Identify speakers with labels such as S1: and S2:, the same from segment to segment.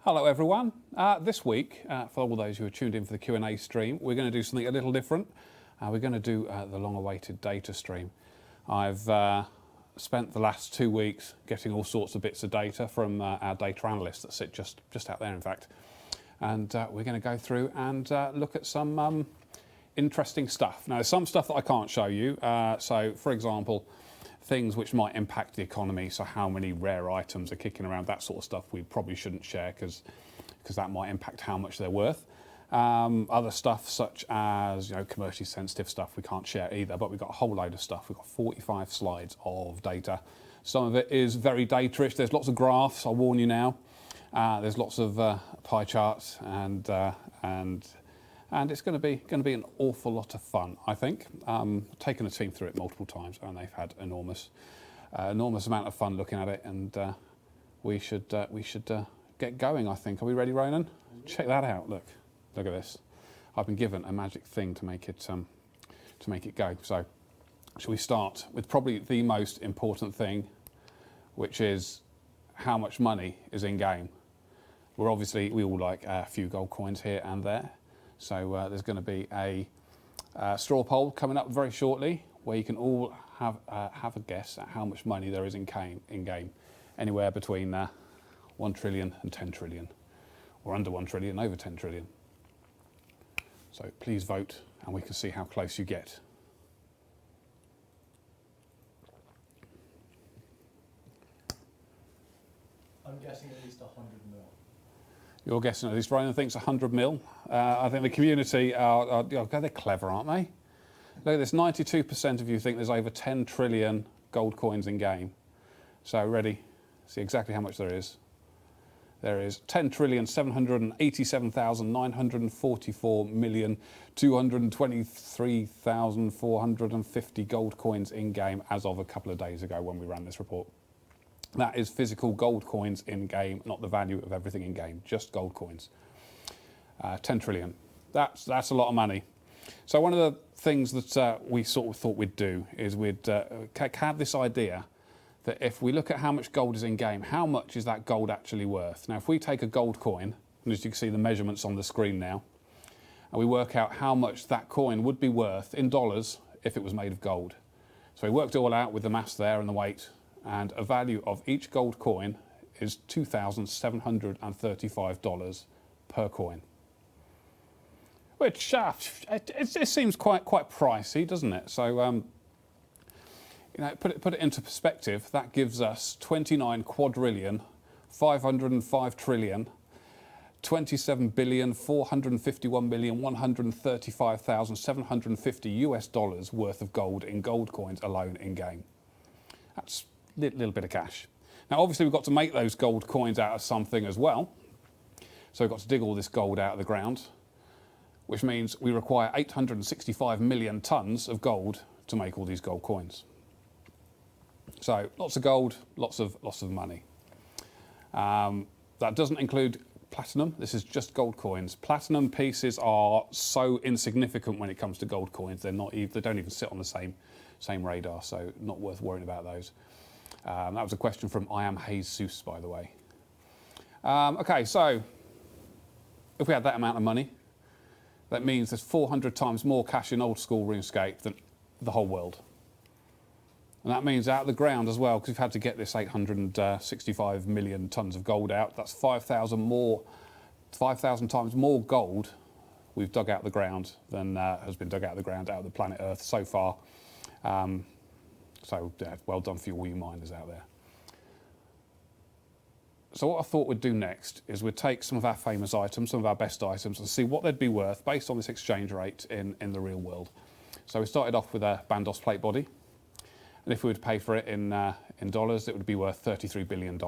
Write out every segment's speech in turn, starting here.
S1: Hello everyone. This week, for all those who are tuned in for the Q&A stream, we're going to do something a little different. We're going to do the long-awaited data stream. I've spent the last 2 weeks getting all sorts of bits of data from our data analysts that sit just out there, in fact. And we're going to go through and look at some interesting stuff. Now, there's some stuff that I can't show you. So, for example, things which might impact the economy, so how many rare items are kicking around, that sort of stuff we probably shouldn't share because that might impact how much they're worth. Other stuff such as commercially sensitive stuff we can't share either, but we've got a whole load of stuff. We've got 45 slides of data. Some of it is very data-rich. There's lots of graphs, I'll warn you now. There's lots of pie charts and it's going to be an awful lot of fun, I think. Taken a team through it multiple times, and they've had enormous amount of fun looking at it. And we should get going, I think. Are we ready, Ronan? Check that out. Look at this. I've been given a magic thing to make it go. So, shall we start with probably the most important thing, which is how much money is in game. We all like a few gold coins here and there. So there's going to be a straw poll coming up very shortly, where you can all have a guess at how much money there is in game, anywhere between 1 trillion and 10 trillion, or under 1 trillion, over 10 trillion. So please vote, and we can see how close you get.
S2: I'm guessing at least 100 mil.
S1: You're guessing at least Ronan thinks 100 mil. I think the community they're clever, aren't they? Look at this, 92% of you think there's over 10 trillion gold coins in game. So ready? See exactly how much there is. There is 10,787,944,223,450 gold coins in game as of a couple of days ago when we ran this report. That is physical gold coins in game, not the value of everything in game, just gold coins. 10 trillion. That's a lot of money. So one of the things that we sort of thought we'd do is we'd have this idea that if we look at how much gold is in game, how much is that gold actually worth? Now, if we take a gold coin, and as you can see the measurements on the screen now, and we work out how much that coin would be worth in dollars if it was made of gold. So we worked it all out with the mass there and the weight, and a value of each gold coin is $2,735 per coin. Which it seems quite pricey, doesn't it? So put it into perspective. That gives us 29 quadrillion, 505 trillion, 27,451,135,750 US dollars worth of gold in gold coins alone in game. That's a little bit of cash. Now, obviously, we've got to make those gold coins out of something as well. So we've got to dig all this gold out of the ground, which means we require 865 million tons of gold to make all these gold coins. So lots of gold, lots of money. That doesn't include platinum. This is just gold coins. Platinum pieces are so insignificant when it comes to gold coins. They don't even sit on the same radar, so not worth worrying about those. That was a question from I am Jesus, by the way. Okay, so if we had that amount of money, that means there's 400 times more cash in old school RuneScape than the whole world. And that means out of the ground as well, because we've had to get this 865 million tons of gold out. That's 5,000 times more gold we've dug out of the ground than has been dug out of the ground out of the planet Earth so far. So yeah, well done for all you miners out there. So what I thought we'd do next is we'd take some of our famous items, some of our best items, and see what they'd be worth based on this exchange rate in the real world. So we started off with a Bandos plate body. And if we were to pay for it in dollars, it would be worth $33 billion,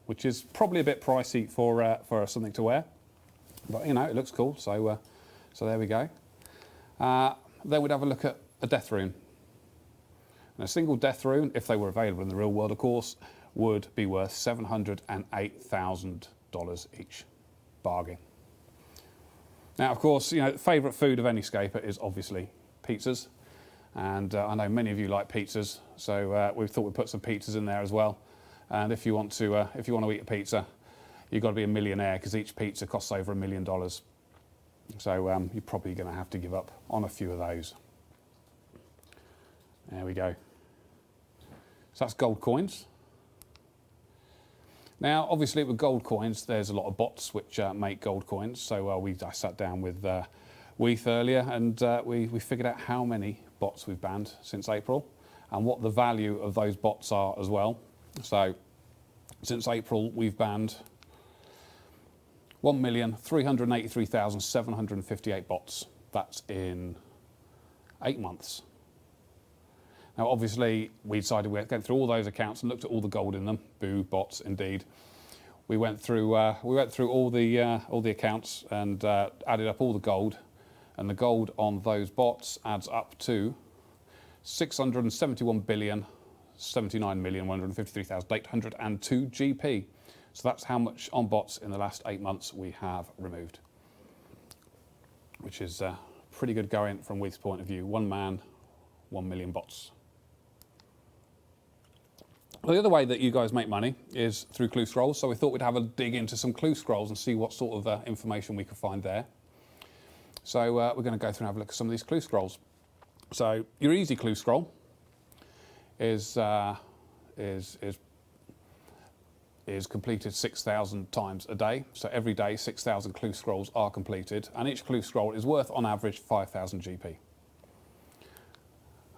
S1: which is probably a bit pricey for something to wear. But, it looks cool, so there we go. Then we'd have a look at a death rune. And a single death rune, if they were available in the real world, of course, would be worth $708,000 each. Bargain. Now, of course, favourite food of any scaper is obviously pizzas. And I know many of you like pizzas, so we thought we'd put some pizzas in there as well. And if you want to eat a pizza, you've got to be a millionaire because each pizza costs over $1 million. So you're probably going to have to give up on a few of those. There we go. So that's gold coins. Now, obviously, with gold coins, there's a lot of bots which make gold coins. So I sat down with Weath earlier, and we figured out how many bots we've banned since April and what the value of those bots are as well. So since April, we've banned 1,383,758 bots. That's in 8 months. Now, obviously, we decided we'd go through all those accounts and looked at all the gold in them. Boo, bots, indeed. We went through all the accounts and added up all the gold, and the gold on those bots adds up to 671,079,153,802 GP. So that's how much on bots in the last 8 months we have removed, which is pretty good going from Weath's point of view. One man, 1 million bots. Well, the other way that you guys make money is through clue scrolls. So we thought we'd have a dig into some clue scrolls and see what sort of information we could find there. So we're going to go through and have a look at some of these clue scrolls. So your easy clue scroll is completed 6,000 times a day. So every day 6,000 clue scrolls are completed, and each clue scroll is worth on average 5,000 GP.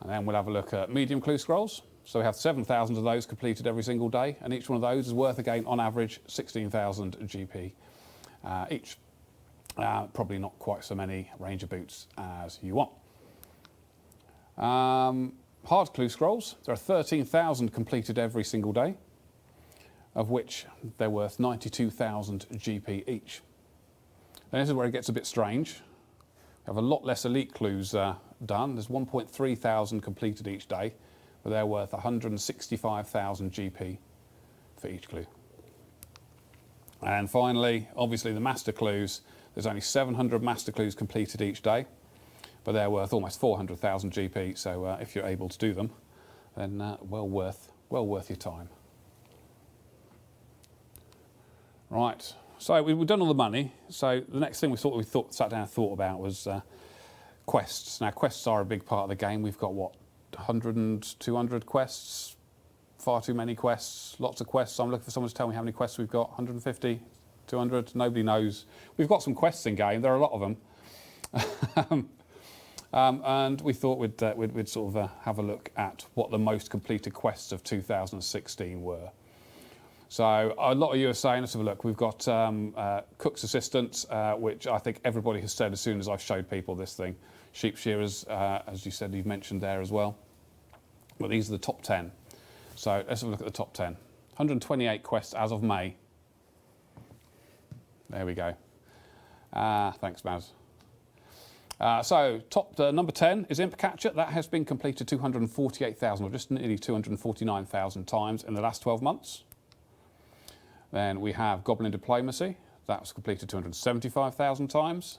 S1: And then we'll have a look at medium clue scrolls. So we have 7,000 of those completed every single day, and each one of those is worth, again, on average, 16,000 GP each. Probably not quite so many Ranger boots as you want. Hard clue scrolls, there are 13,000 completed every single day, of which they're worth 92,000 GP each. And this is where it gets a bit strange. We have a lot less elite clues done. There's 1,300 completed each day, but they're worth 165,000 GP for each clue. And finally, obviously the master clues, there's only 700 master clues completed each day, but they're worth almost 400,000 GP. So if you're able to do them, then well worth your time. Right, so we've done all the money. So the next thing we sat down and thought about was quests. Now, quests are a big part of the game. We've got, what, 100 and 200 quests? Far too many quests, lots of quests. So I'm looking for someone to tell me how many quests we've got. 150, 200, nobody knows. We've got some quests in game, there are a lot of them. And we thought we'd sort of have a look at what the most completed quests of 2016 were. So a lot of you are saying, let's have a look, we've got cook's assistants, which I think everybody has said as soon as I've showed people this thing. Sheep shearers, as you said, you've mentioned there as well. But these are the top 10. So let's have a look at the top 10. 128 quests as of May. There we go. Thanks, Maz. So number 10 is Imp Catcher. That has been completed 248,000, or just nearly 249,000 times in the last 12 months. Then we have Goblin Diplomacy. That was completed 275,000 times.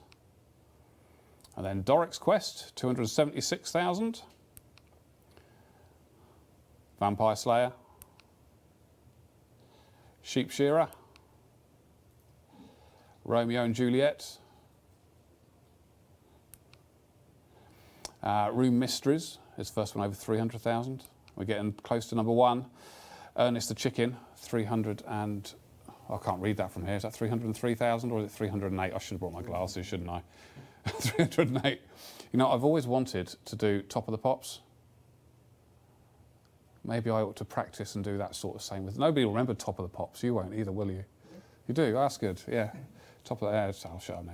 S1: And then Doric's Quest, 276,000. Vampire Slayer. Sheep Shearer. Romeo and Juliet. Room Mysteries is the first one over 300,000. We're getting close to number 1. Ernest the Chicken, 300 and... I can't read that from here. Is that 303,000 or is it 308? I should have brought my glasses, shouldn't I? 308. You know, I've always wanted to do Top of the Pops. Maybe I ought to practice and do that sort of same with... Nobody will remember Top of the Pops. You won't either, will you? You do? That's good, yeah. Top of the... I'll shut up now.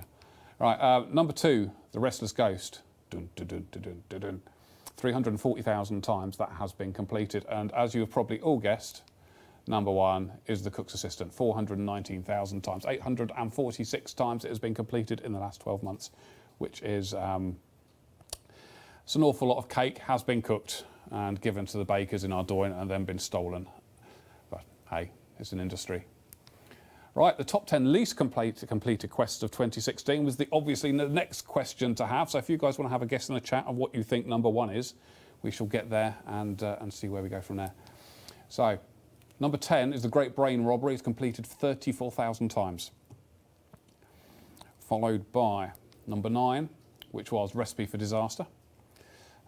S1: Right, number 2, The Restless Ghost. Dun, dun, dun, dun, dun, dun, dun. 340,000 times that has been completed. And as you have probably all guessed, number 1 is the Cook's Assistant, 419,000 times. 846 times it has been completed in the last 12 months, which is it's an awful lot of cake has been cooked and given to the bakers in Ardoyne and then been stolen. But hey, it's an industry. Right, the top 10 least completed quests of 2016 was obviously the next question to have. So if you guys want to have a guess in the chat of what you think number 1 is, we shall get there and see where we go from there. So Number 10 is the Great Brain Robbery. It's completed 34,000 times. Followed by number 9, which was Recipe for Disaster.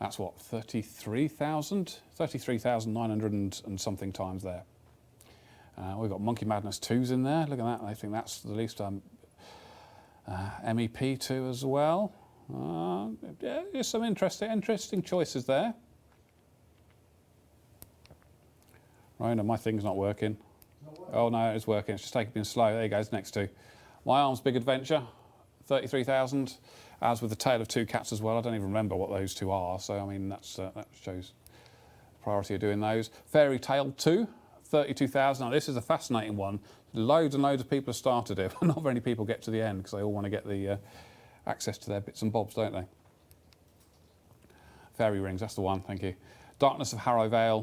S1: That's what, 33,900 and something times there. We've got Monkey Madness 2's in there. Look at that. I think that's the least. MEP 2 as well. Yeah, there's some interesting choices there. Right, no, my thing's not working. Oh no, it's working. It's just being slow. There you go. It's next to My Arm's Big Adventure, 33,000. As with the Tale of Two Cats as well. I don't even remember what those two are. So I mean, that shows the priority of doing those. Fairy Tale 2, 32,000. Now this is a fascinating one. Loads and loads of people have started it, but not very many people get to the end because they all want to get the access to their bits and bobs, don't they? Fairy Rings, that's the one. Thank you. Darkness of Harrow Vale,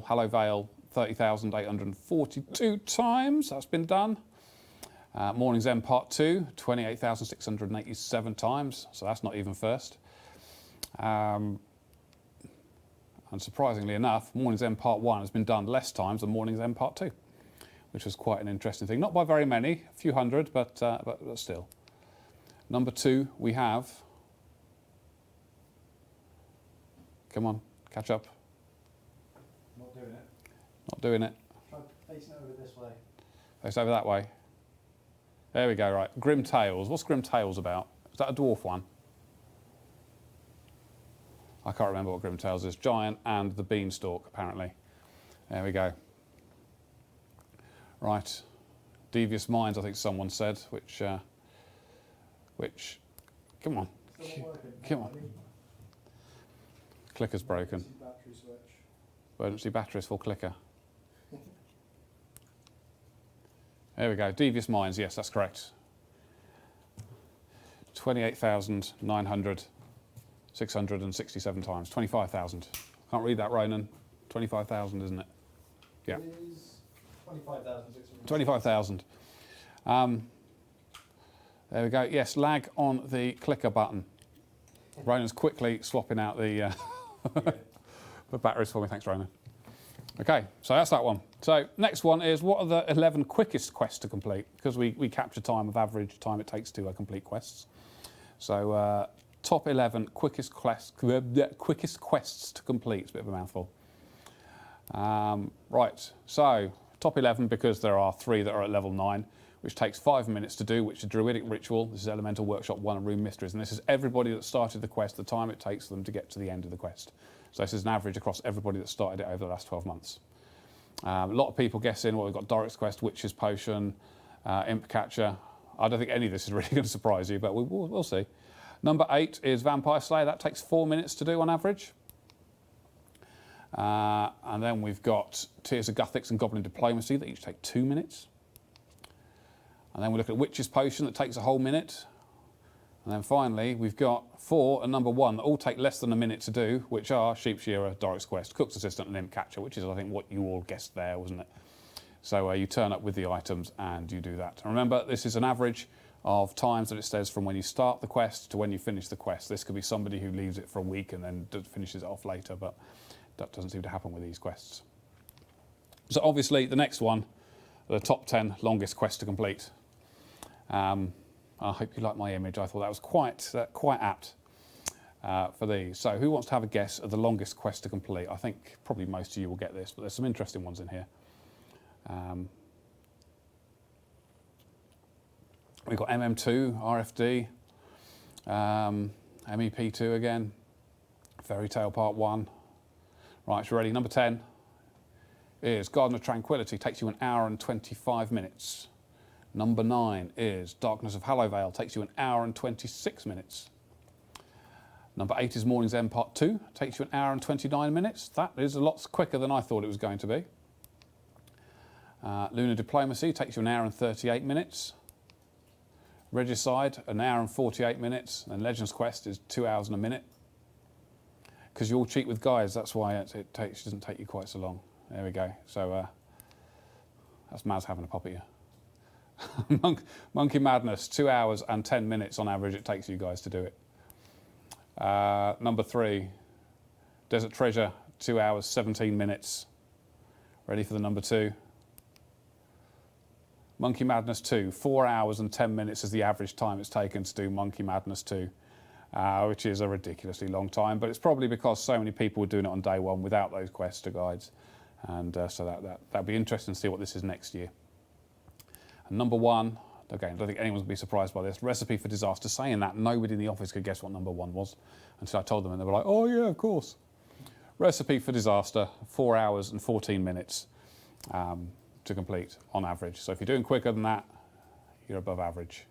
S1: 30,842 times. That's been done. Morning's End Part 2, 28,687 times. So that's not even first. And surprisingly enough, Morning's End Part 1 has been done less times than Morning's End Part 2, which was quite an interesting thing. Not by very many, a few hundred, but still. Number 2, we have... Come on, catch up.
S2: Not doing it.
S1: Not doing it.
S2: Try facing over this way.
S1: Face over that way. There we go, right. Grim Tales. What's Grim Tales about? Is that a dwarf one? I can't remember what Grim Tales is. Giant and the Beanstalk, apparently. There we go. Right. Devious Minds, I think someone said, which come on. Come on. Clicker's broken.
S2: Battery switch.
S1: Emergency batteries for clicker. There we go. Devious Minds, yes, that's correct. 28,667 times. 25,000. Can't read that, Ronan. 25,000, isn't it? Yeah.
S2: It is 25,600.
S1: 25,000. There we go. Yes, lag on the clicker button. Ronan's quickly swapping out the batteries for me. Thanks, Ronan. Okay, so that's that one. So next one is, what are the 11 quickest quests to complete? Because we capture time of average time it takes to complete quests. So top 11 quickest quests to complete. It's a bit of a mouthful. Right, so top 11, because there are 3 that are at level 9, which takes 5 minutes to do, which is Druidic Ritual. This is Elemental Workshop 1 and Rune Mysteries. And this is everybody that started the quest, the time it takes them to get to the end of the quest. So this is an average across everybody that started it over the last 12 months. A lot of people guess in, well, we've got Doric's Quest, Witch's Potion, Imp Catcher. I don't think any of this is really going to surprise you, but we'll see. Number 8 is Vampire Slayer. That takes 4 minutes to do on average. And then we've got Tears of Guthix and Goblin Diplomacy that each take 2 minutes. And then we look at Witch's Potion that takes a whole minute. And then finally, we've got 4 and number 1 that all take less than a minute to do, which are Sheepshearer, Doric's Quest, Cook's Assistant and Imp Catcher, which is, I think, what you all guessed there, wasn't it? So you turn up with the items and you do that. And remember, this is an average of times that it says from when you start the quest to when you finish the quest. This could be somebody who leaves it for a week and then finishes it off later, but that doesn't seem to happen with these quests. So obviously, the next one, the top 10 longest quests to complete. I hope you like my image. I thought that was quite apt for these. So who wants to have a guess at the longest quest to complete? I think probably most of you will get this, but there's some interesting ones in here. We've got MM2, RFD, MEP2 again, Fairy Tale Part 1. Right, you ready? Number 10 is Garden of Tranquility. Takes you 1 hour and 25 minutes. Number 9 is Darkness of Hallowvale. Takes you 1 hour and 26 minutes. Number 8 is Morning's End Part 2. Takes you 1 hour and 29 minutes. That is a lot quicker than I thought it was going to be. Lunar Diplomacy takes you 1 hour and 38 minutes. Regicide, 1 hour and 48 minutes. And Legends Quest is 2 hours and a minute. Because you all cheat with guides, that's why it doesn't take you quite so long. There we go. So that's Maz having a pop at you. Monkey Madness, 2 hours and 10 minutes on average it takes you guys to do it. Number 3, Desert Treasure, 2 hours, 17 minutes. Ready for the number 2? Monkey Madness 2, 4 hours and 10 minutes is the average time it's taken to do Monkey Madness 2, which is a ridiculously long time, but it's probably because so many people were doing it on day one without those quests or guides. And so that'll be interesting to see what this is next year. And number one, again, I don't think anyone's going to be surprised by this, Recipe for Disaster. Saying that, nobody in the office could guess what number one was until I told them, and they were like, oh yeah, of course. Recipe for Disaster, 4 hours and 14 minutes to complete on average. So if you're doing quicker than that, you're above average.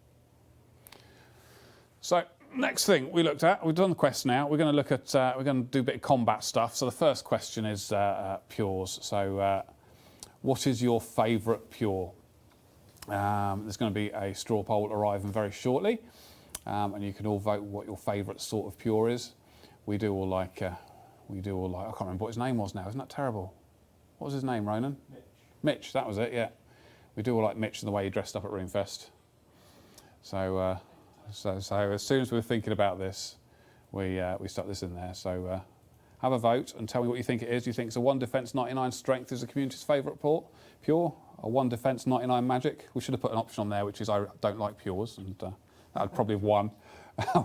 S1: So next thing we looked at, we've done the quest now. We're going to look at, we're going to do a bit of combat stuff. So the first question is pures. So what is your favourite pure? There's going to be a straw poll arriving very shortly, and you can all vote what your favourite sort of pure is. We do all like, I can't remember what his name was now. Isn't that terrible? What was his name, Ronan? Mitch, that was it, yeah. We do all like Mitch and the way he dressed up at RuneFest. So, so as soon as we were thinking about this, we stuck this in there. So have a vote and tell me what you think it is. Do you think it's a 1 defense, 99 strength is the community's favourite pure? A 1 defense, 99 magic? We should have put an option on there, which is I don't like pures, and that would probably have won.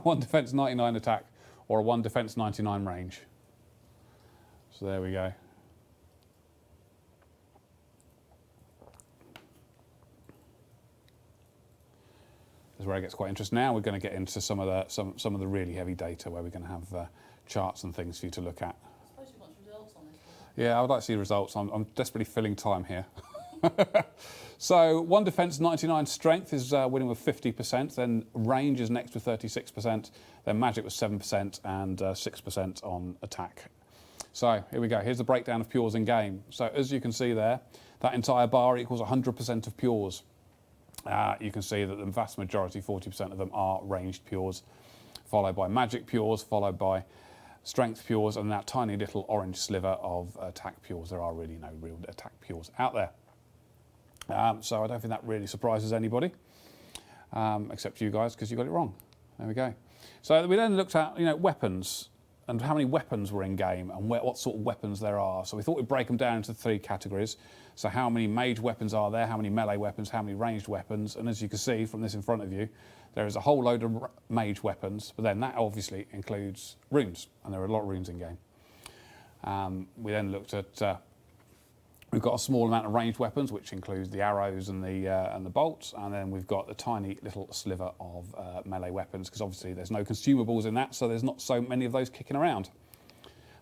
S1: 1 defense, 99 attack, or a 1 defense, 99 range. So there we go. This is where it gets quite interesting. Now we're going to get into some of the really heavy data where we're going to have charts and things for you to look at.
S3: I suppose you want results on this.
S1: Yeah, I would like to see the results. I'm desperately filling time here. So 1 defense, 99 strength is winning with 50%. Then range is next with 36%. Then magic was 7% and 6% on attack. So here we go. Here's the breakdown of pures in game. So as you can see there, that entire bar equals 100% of pures. You can see that the vast majority, 40% of them, are ranged pures, followed by magic pures, followed by strength pures, and that tiny little orange sliver of attack pures. There are really no real attack pures out there. So I don't think that really surprises anybody, except you guys, because you got it wrong. There we go. So we then looked at, weapons and how many weapons were in game and what sort of weapons there are. So we thought we'd break them down into 3 categories. So how many mage weapons are there, how many melee weapons, how many ranged weapons, and as you can see from this in front of you, there is a whole load of mage weapons, but then that obviously includes runes, and there are a lot of runes in game. We then looked at, we've got a small amount of ranged weapons, which includes the arrows and the bolts, and then we've got a tiny little sliver of melee weapons, because obviously there's no consumables in that, so there's not so many of those kicking around.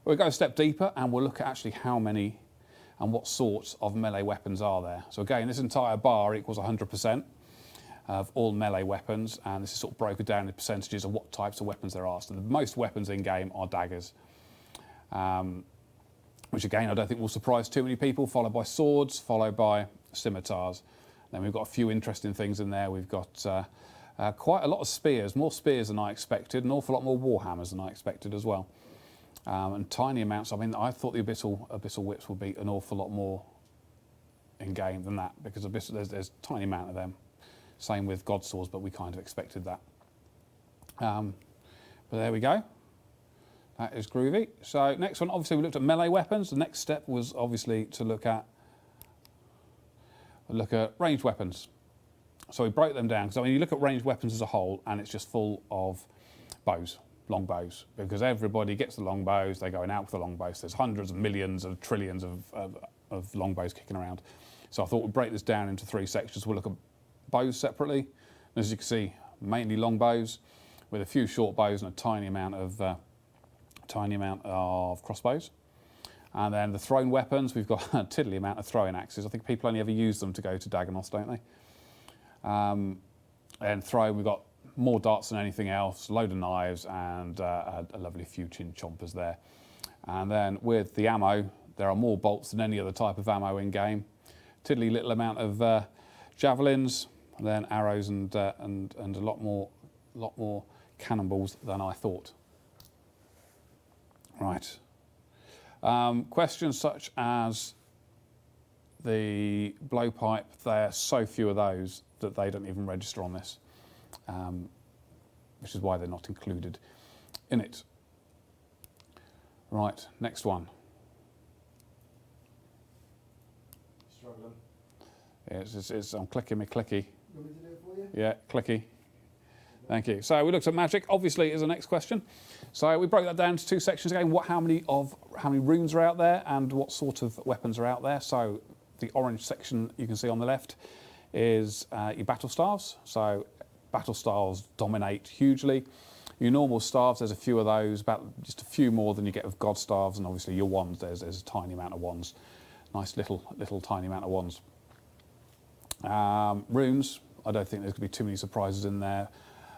S1: We'll go a step deeper, and we'll look at actually how many and what sorts of melee weapons are there. So again, this entire bar equals 100% of all melee weapons, and this is sort of broken down into percentages of what types of weapons there are. So the most weapons in game are daggers, which again I don't think will surprise too many people, followed by swords, followed by scimitars. Then we've got a few interesting things in there. We've got quite a lot of spears, more spears than I expected, an awful lot more warhammers than I expected as well. And tiny amounts. I mean, I thought the abyssal whips would be an awful lot more in game than that, because there's a tiny amount of them. Same with god swords, but we kind of expected that. But there we go. That is groovy. So next one, obviously we looked at melee weapons. The next step was obviously to look at ranged weapons. So we broke them down, because I mean, you look at ranged weapons as a whole, and it's just full of bows. Long bows, because everybody gets the long bows, they're going out with the long bows. There's hundreds of millions of trillions of long bows kicking around. So I thought we'd break this down into 3 sections. We'll look at bows separately. And as you can see, mainly long bows with a few short bows and a tiny amount of crossbows. And then the thrown weapons, we've got a tiddly amount of throwing axes. I think people only ever use them to go to Dagonos, don't they? And throw, we've got more darts than anything else, a load of knives, and a lovely few chin chompers there. And then with the ammo, there are more bolts than any other type of ammo in game. Tiddly little amount of javelins, and then arrows, and a lot more cannonballs than I thought. Right. Questions such as the blowpipe, there are so few of those that they don't even register on this. Which is why they're not included in it. Right, next one.
S2: Struggling.
S1: I'm clicking my clicky.
S2: You want me to do it for you?
S1: Yeah, clicky. Thank you. So we looked at magic, obviously, is the next question. So we broke that down into two sections again. How many runes are out there and what sort of weapons are out there. So the orange section you can see on the left is your battle staves. So battle staves dominate hugely. Your normal staves, there's a few of those, about just a few more than you get of god staves, and obviously your wands, there's a tiny amount of wands. Nice little tiny amount of wands. Runes, I don't think there's going to be too many surprises in there.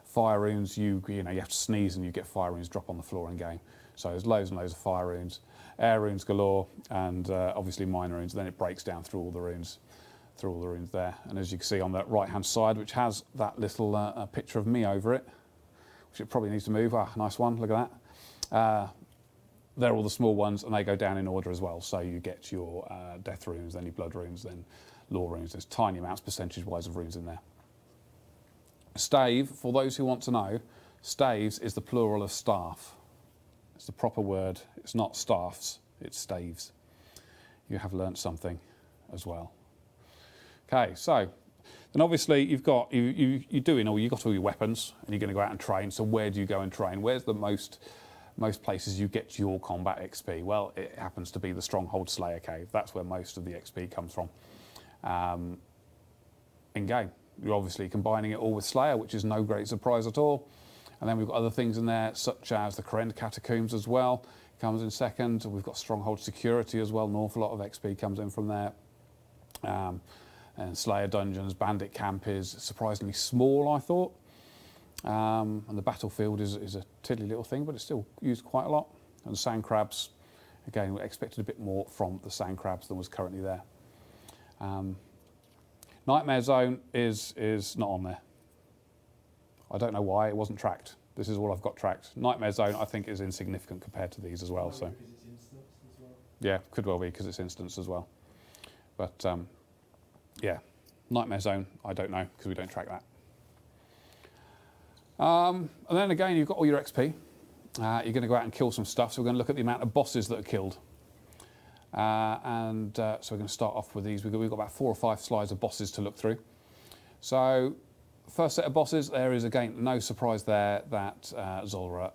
S1: Fire runes, you have to sneeze and you get fire runes drop on the floor in game. So there's loads and loads of fire runes, air runes galore, and obviously minor runes. Then it breaks down through all the runes there. And as you can see on the right-hand side, which has that little picture of me over it, which it probably needs to move. Ah, nice one. Look at that. They're all the small ones, and they go down in order as well. So you get your death runes, then your blood runes, then lore runes. There's tiny amounts percentage-wise of runes in there. Stave, for those who want to know, staves is the plural of staff. It's the proper word. It's not staffs, it's staves. You have learnt something as well. Okay, so then obviously you've got you've got all your weapons, and you're going to go out and train. So where do you go and train? Where's the most places you get your combat XP? Well, it happens to be the Stronghold Slayer Cave. That's where most of the XP comes from in game. You're obviously combining it all with Slayer, which is no great surprise at all. And then we've got other things in there, such as the Kourend Catacombs as well. Comes in second. We've got Stronghold Security as well. An awful lot of XP comes in from there. And Slayer Dungeons, Bandit Camp is surprisingly small, I thought. And the Battlefield is a tiddly little thing, but it's still used quite a lot. And Sand Crabs, again, we expected a bit more from the Sand Crabs than was currently there. Nightmare Zone is not on there. I don't know why, it wasn't tracked. This is all I've got tracked. Nightmare Zone, I think, is insignificant compared to these as well. So,
S2: Because it's instanced as well.
S1: yeah, could well be because it's instance as well. But yeah, Nightmare Zone, I don't know because we don't track that. And then again, you've got all your XP. You're going to go out and kill some stuff. So we're going to look at the amount of bosses that are killed. So we're going to start off with these. We've got about 4 or 5 slides of bosses to look through. So first set of bosses, there is again no surprise there that Zulrah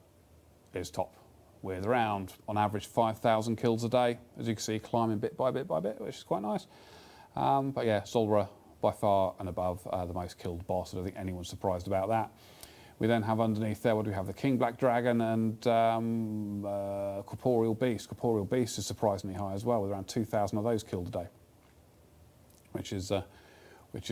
S1: is top with around on average 5,000 kills a day, as you can see, climbing bit by bit by bit, which is quite nice. But yeah, Zulrah by far and above the most killed boss. I don't think anyone's surprised about that. We then have underneath there, what do we have? The King Black Dragon and Corporeal Beast. Corporeal Beast is surprisingly high as well, with around 2,000 of those killed a day, which is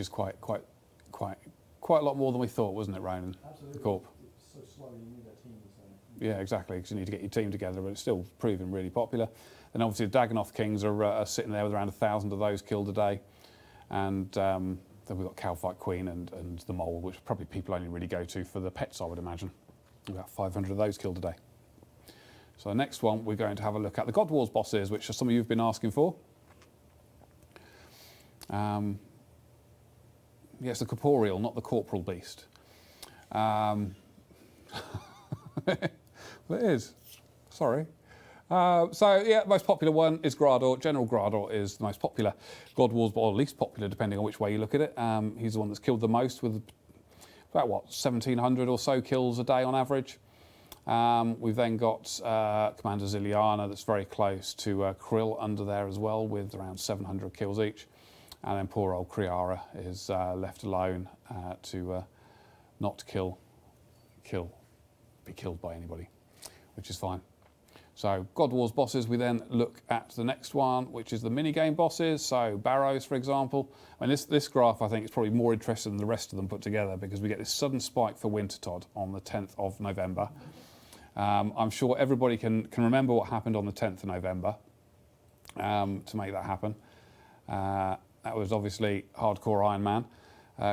S1: quite a lot more than we thought, wasn't it, Ronan?
S2: Absolutely.
S1: The Corp.
S2: It's so slow, you need a team. So.
S1: Yeah, exactly, because you need to get your team together, but it's still proving really popular. And obviously the Dagonoth Kings are sitting there with around 1,000 of those killed a day. And then we've got Cowfight Queen and the Mole, which probably people only really go to for the pets, I would imagine. About 500 of those killed a day. So the next one, we're going to have a look at the God Wars bosses, which are some of you have been asking for. Yeah, it's the Corporeal, not the Corporal Beast. Well, it is. Sorry. So yeah, most popular one is Grador. General Grador is the most popular God Wars, or least popular, depending on which way you look at it. He's the one that's killed the most, with about 1,700 or so kills a day on average. We've then got Commander Ziliana, that's very close to Krill under there as well, with around 700 kills each. And then poor old Kriara is left alone to not be killed by anybody, which is fine. So God Wars bosses, we then look at the next one, which is the minigame bosses. So Barrows, for example. And this graph, I think, is probably more interesting than the rest of them put together, because we get this sudden spike for Wintertodt on the 10th of November. I'm sure everybody can remember what happened on the 10th of November to make that happen. That was obviously Hardcore Iron Man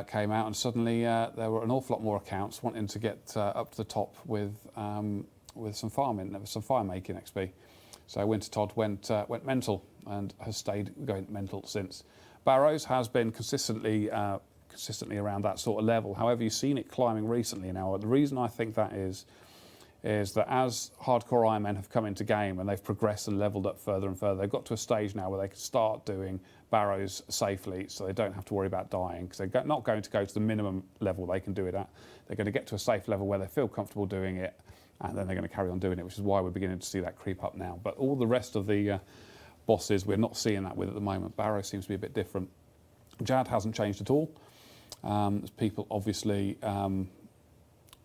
S1: came out, and suddenly there were an awful lot more accounts wanting to get up to the top with some farming, some fire making XP. So Wintertodt went mental and has stayed going mental since. Barrows has been consistently around that sort of level. However, you've seen it climbing recently now. The reason I think that is is that as hardcore Ironmen have come into game and they've progressed and leveled up further and further, they've got to a stage now where they can start doing barrows safely, so they don't have to worry about dying, because they're not going to go to the minimum level they can do it at. They're going to get to a safe level where they feel comfortable doing it, and then they're going to carry on doing it, which is why we're beginning to see that creep up now. But all the rest of the bosses, we're not seeing that with at the moment. Barrow seems to be a bit different. Jad hasn't changed at all. There's people obviously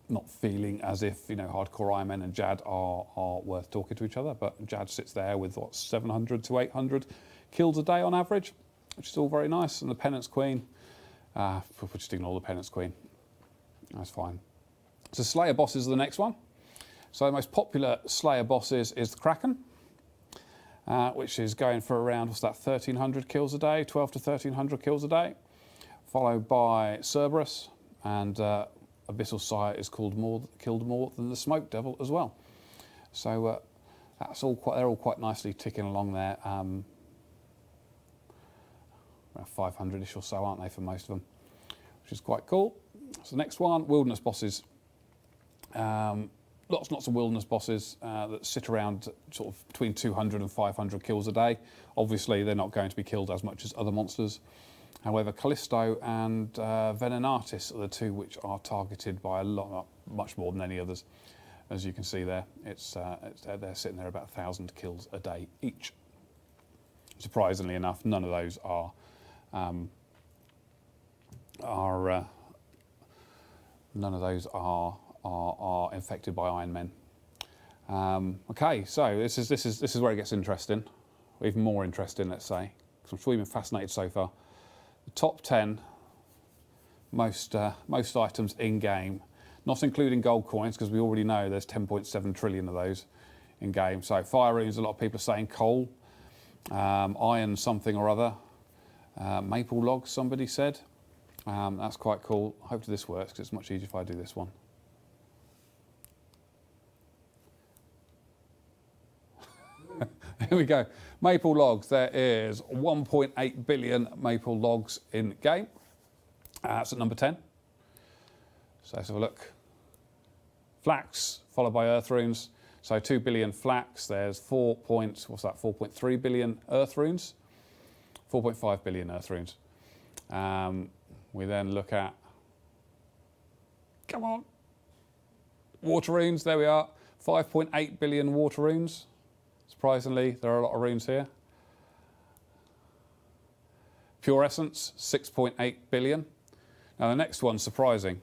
S1: not feeling as if, you know, hardcore Ironmen and Jad are worth talking to each other, but Jad sits there with, what, 700 to 800 kills a day on average, which is all very nice. And the Penance Queen, we're just ignore the Penance Queen. That's fine. So Slayer bosses are the next one. So the most popular Slayer bosses is the Kraken, which is going for around, what's that, 1,300 kills a day, 12 to 1,300 kills a day, followed by Cerberus, and Abyssal Sire is killed more than the Smoke Devil as well. So that's all they're all quite nicely ticking along there. 500-ish or so, aren't they, for most of them, which is quite cool. So the next one, Wilderness bosses. Lots of wilderness bosses that sit around sort of between 200 and 500 kills a day. Obviously, they're not going to be killed as much as other monsters. However, Callisto and Venenatis are the two which are targeted by much more than any others. As you can see there, they're sitting there about 1,000 kills a day each. Surprisingly enough, none of those are infected by Ironmen. Okay, so this is where it gets interesting, even more interesting, let's say, because I'm sure you've been fascinated so far. The top 10 most items in game, not including gold coins, because we already know there's 10.7 trillion of those in game. So fire runes, a lot of people are saying coal, iron something or other, maple logs, somebody said. That's quite cool. Hopefully this works, because it's much easier if I do this one. Here we go. Maple logs. There is 1.8 billion maple logs in game. That's at number 10. So let's have a look. Flax, followed by earth runes. So 2 billion flax. There's 4.3 billion earth runes. 4.5 billion earth runes. We then look at, come on, water runes. There we are. 5.8 billion water runes. Surprisingly, there are a lot of runes here. Pure Essence, 6.8 billion. Now the next one's surprising.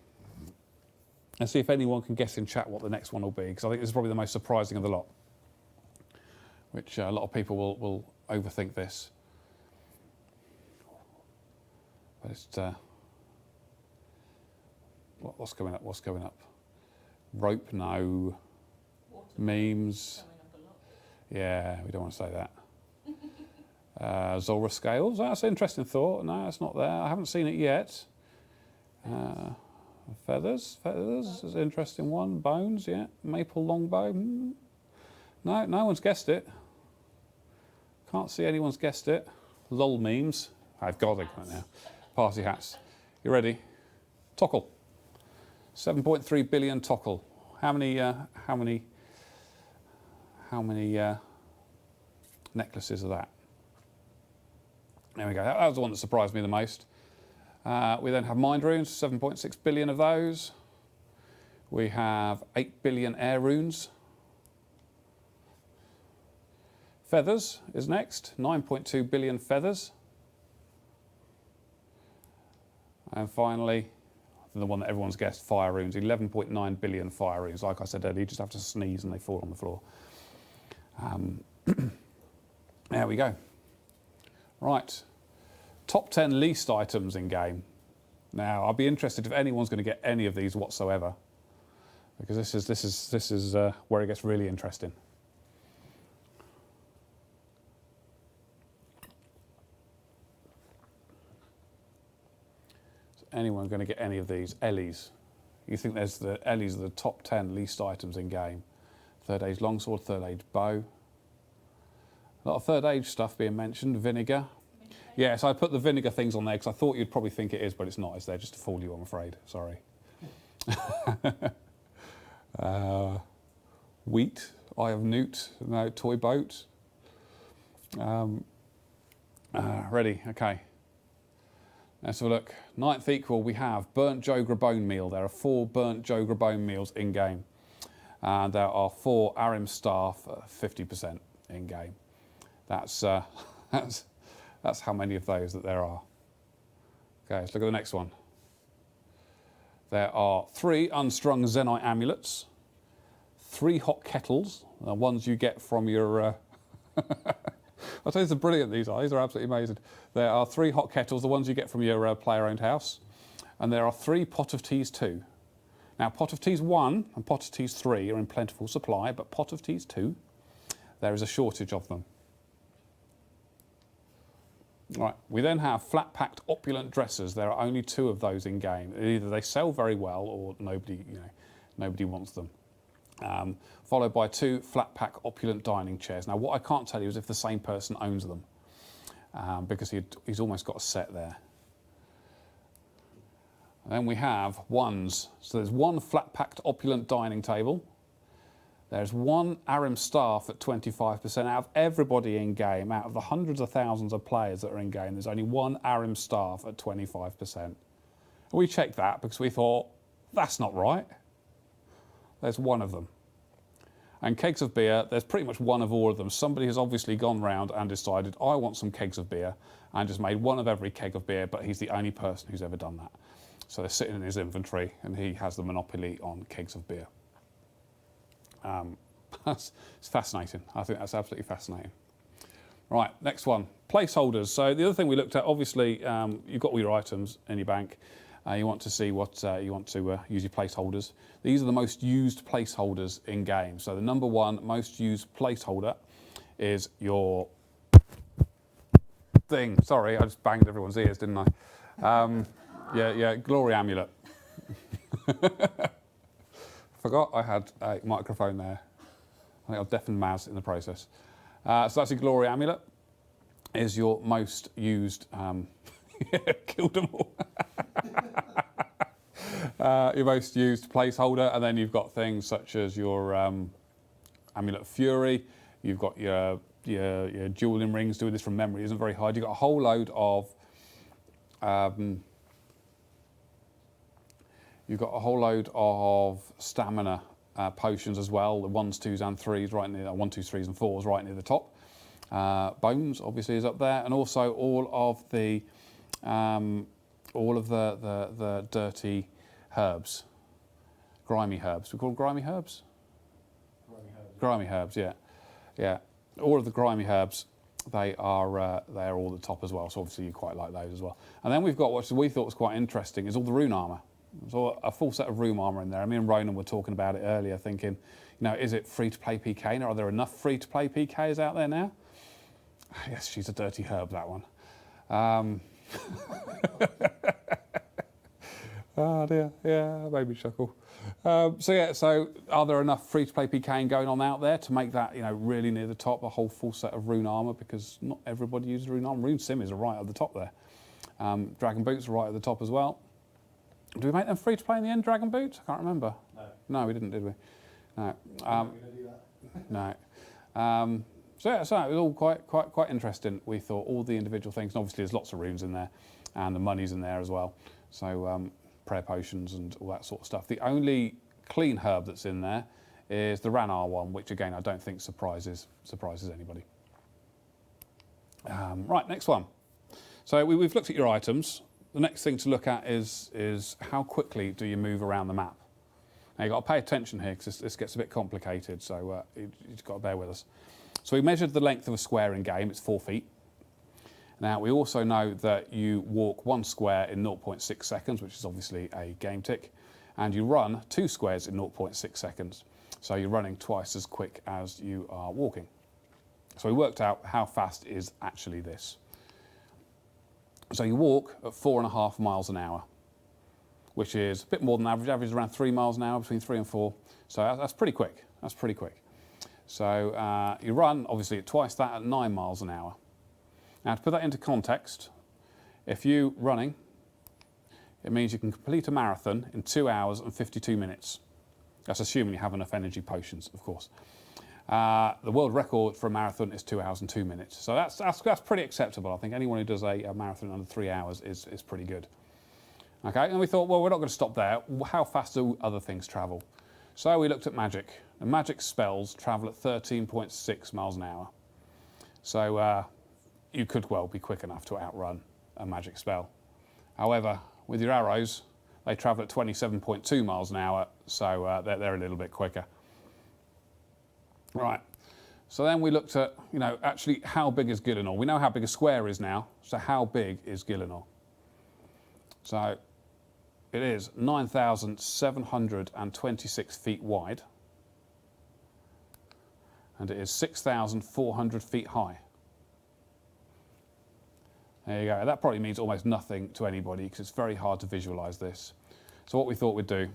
S1: Let's see if anyone can guess in chat what the next one will be, because I think this is probably the most surprising of the lot, which a lot of people will overthink this. But it's, what's coming up? What's coming up? Rope, no. Memes. Yeah, we don't want to say that. Zora scales, that's an interesting thought. No, it's not there. I haven't seen it yet. Feathers is an interesting one. Bones, yeah. Maple longbow. No, no one's guessed it. Can't see anyone's guessed it. Lol memes. I've got it now. Party hats. You ready? Tockle. 7.3 billion tockle. How many necklaces are that? There we go. That was the one that surprised me the most. We then have mind runes, 7.6 billion of those. We have 8 billion air runes. Feathers is next, 9.2 billion feathers. And finally, the one that everyone's guessed, fire runes, 11.9 billion fire runes. Like I said earlier, you just have to sneeze and they fall on the floor. There we go. Right, top 10 least items in game. Now, I'll be interested if anyone's going to get any of these whatsoever, because this is where it gets really interesting. Is anyone going to get any of these? Ellies. You think there's the Ellies are the top 10 least items in game? Third age longsword, third age bow. A lot of third age stuff being mentioned. Vinegar. Yeah, so I put the vinegar things on there because I thought you'd probably think it is, but it's not. It's there just to fool you, I'm afraid. Sorry. Wheat, Eye of Newt, no, toy boat. Ready, okay. Let's have a look. Ninth equal, we have burnt Jogra bone meal. There are 4 burnt Jogra bone meals in game. And there are 4 Arim staff, 50% in game. That's how many of those that there are. Okay, let's look at the next one. There are 3 unstrung Zenite amulets, 3 hot kettles, the ones you get from your... I'll tell you, these are brilliant, these are absolutely amazing. There are 3 hot kettles, the ones you get from your player-owned house. And there are 3 pot of teas 2. Now, pot of teas 1 and pot of teas 3 are in plentiful supply, but pot of teas 2, there is a shortage of them. Right, we then have flat-packed opulent dressers. There are only 2 of those in game. Either they sell very well or nobody wants them. Followed by 2 flat-pack opulent dining chairs. Now, what I can't tell you is if the same person owns them, because he's almost got a set there. And then we have ones. So there's 1 flat-packed opulent dining table. There's 1 Arim staff at 25%. Out of everybody in game, out of the hundreds of thousands of players that are in game, there's only 1 Arim staff at 25%. And we checked that because we thought, that's not right. There's 1 of them. And kegs of beer, there's pretty much 1 of all of them. Somebody has obviously gone round and decided, I want some kegs of beer, and just made 1 of every keg of beer, but he's the only person who's ever done that. So they're sitting in his inventory, and he has the monopoly on kegs of beer. It's fascinating. I think that's absolutely fascinating. Right, next one, placeholders. So the other thing we looked at, obviously, you've got all your items in your bank. You want to see what you want to use your placeholders. These are the most used placeholders in game. So the number 1 most used placeholder is your thing. Sorry, I just banged everyone's ears, didn't I? Yeah, glory amulet. Forgot I had a microphone there. I think I've deafened Maz in the process. So that's your glory amulet. Is your most used. Killed them all. Your most used placeholder, and then you've got things such as your amulet of fury. You've got your dueling rings. Doing this from memory isn't very hard. You've got a whole load of stamina potions as well. The 1s, 2s, and 3s right near 1, 2, 3s, and 4s right near the top. Bones obviously is up there, and also all of the dirty herbs, grimy herbs. We call them grimy herbs. Grimy herbs, yeah. All of the grimy herbs, they are all at the top as well. So obviously you quite like those as well. And then we've got what we thought was quite interesting is all the rune armour. So a full set of rune armour in there. Me and Ronan were talking about it earlier, thinking, is it free to play PK? Now, are there enough free to play PKs out there now? Yes, she's a dirty herb, that one. Oh dear, yeah, made me chuckle. So are there enough free-to-play PKing going on out there to make that, really near the top, a whole full set of rune armour? Because not everybody uses rune armour. Rune simmers are right at the top there. Dragon boots are right at the top as well. Do we make them free-to-play in the end, Dragon boots? I can't remember. No, we didn't, did we? No. No. So it was all quite interesting. We thought all the individual things, and obviously there's lots of runes in there, and the money's in there as well. So prayer potions and all that sort of stuff. The only clean herb that's in there is the Ranar one, which again I don't think surprises anybody. Right, next one. So we've looked at your items. The next thing to look at is how quickly do you move around the map. Now you've got to pay attention here because this gets a bit complicated, so you've got to bear with us. So we measured the length of a square in game, it's 4 feet. Now we also know that you walk 1 square in 0.6 seconds, which is obviously a game tick, and you run 2 squares in 0.6 seconds. So you're running twice as quick as you are walking. So we worked out how fast is actually this. So you walk at 4.5 miles an hour, which is a bit more than average. Average is around 3 miles an hour, between 3 and 4. So that's pretty quick. That's pretty quick. So you run, obviously, at twice that at 9 miles an hour. Now, to put that into context, if you're running, it means you can complete a marathon in 2 hours and 52 minutes. That's assuming you have enough energy potions, of course. The world record for a marathon is 2 hours and 2 minutes. So that's pretty acceptable. I think anyone who does a marathon under 3 hours is pretty good. Okay, and we thought, well, we're not going to stop there. How fast do other things travel? So we looked at magic. And magic spells travel at 13.6 miles an hour. So you could well be quick enough to outrun a magic spell. However, with your arrows, they travel at 27.2 miles an hour, so they're a little bit quicker. Right, so then we looked at, actually how big is Gielinor? We know how big a square is now, so how big is Gielinor? So it is 9,726 feet wide, and it is 6,400 feet high. There you go. That probably means almost nothing to anybody because it's very hard to visualise this. So what we thought we'd do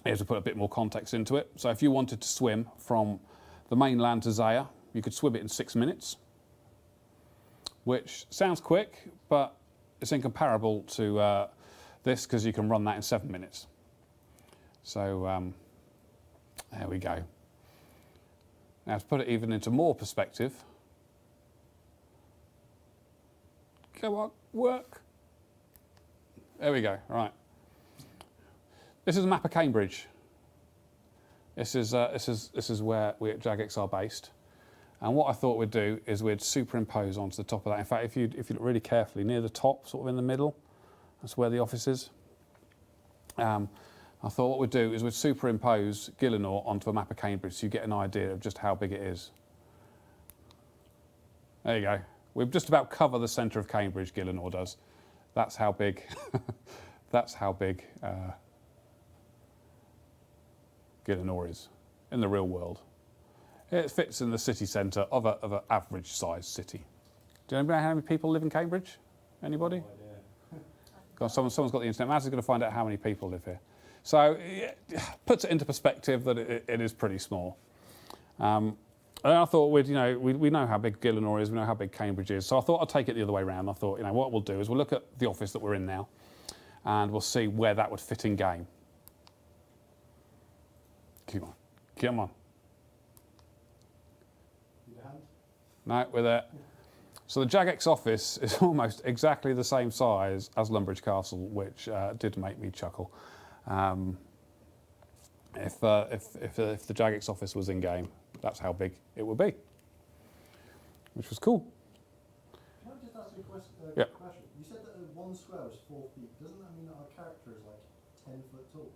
S1: is to put a bit more context into it. So if you wanted to swim from the mainland to Zaya, you could swim it in 6 minutes, which sounds quick, but it's incomparable to this because you can run that in 7 minutes. So there we go. Now to put it even into more perspective, come on, work. There we go, right. This is a map of Cambridge. This is where we at Jagex are based. And what I thought we'd do is we'd superimpose onto the top of that. In fact, if you look really carefully, near the top, sort of in the middle, that's where the office is. I thought what we'd do is we'd superimpose Gielinor onto a map of Cambridge so you get an idea of just how big it is. There you go. We've just about covered the centre of Cambridge, Gielinor does. That's how big, that's how big Gielinor is in the real world. It fits in the city centre of an average sized city. Do you know how many people live in Cambridge? Anybody?
S2: No idea.
S1: God, someone's got the internet. Maz is going to find out how many people live here. So it puts it into perspective that it is pretty small. And I thought we know how big Gielinor is, we know how big Cambridge is. So I thought I'd take it the other way around. I thought, what we'll do is we'll look at the office that we're in now, and we'll see where that would fit in game. Come on, come on.
S2: Your hand?
S1: No, we're there. So the Jagex office is almost exactly the same size as Lumbridge Castle, which did make me chuckle. If the Jagex office was in game, that's how big it would be, which was cool.
S2: Can I just ask you a question?
S1: Yeah.
S2: You said that one square was 4 feet. Doesn't that mean that our character is like 10 foot tall?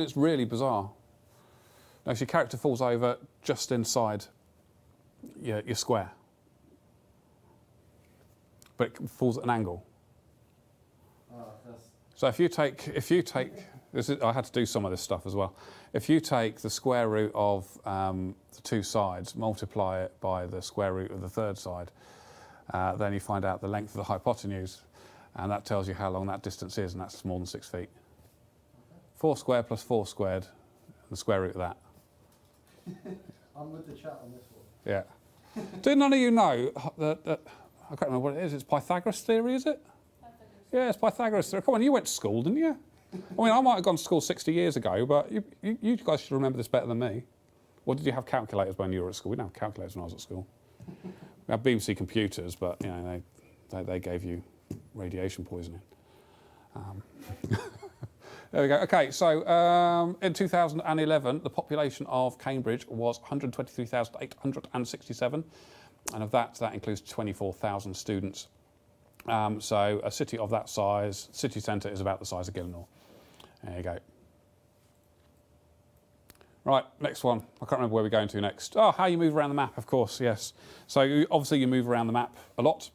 S1: It's really bizarre. No, so your character falls over just inside your square, but it falls at an angle. So if you take this is, I had to do some of this stuff as well. If you take the square root of the two sides, multiply it by the square root of the third side, then you find out the length of the hypotenuse, and that tells you how long that distance is, and that's more than 6 feet. Okay. 4 squared plus 4 squared, the square root of that.
S2: I'm with the chat on this one.
S1: Yeah. Do none of you know that I can't remember what it is. It's Pythagoras theory, is it? Pythagoras. Yeah, it's Pythagoras theory. Come on, you went to school, didn't you? I mean, I might have gone to school 60 years ago, but you guys should remember this better than me. Or did you have calculators when you were at school? We didn't have calculators when I was at school. We had BBC computers, but they gave you radiation poisoning. There we go. Okay, so in 2011, the population of Cambridge was 123,867, and of that includes 24,000 students. So a city of that size, city centre, is about the size of Gielinor. There you go. Right, next one. I can't remember where we're going to next. Oh, how you move around the map, of course, yes. So obviously you move around the map a lot.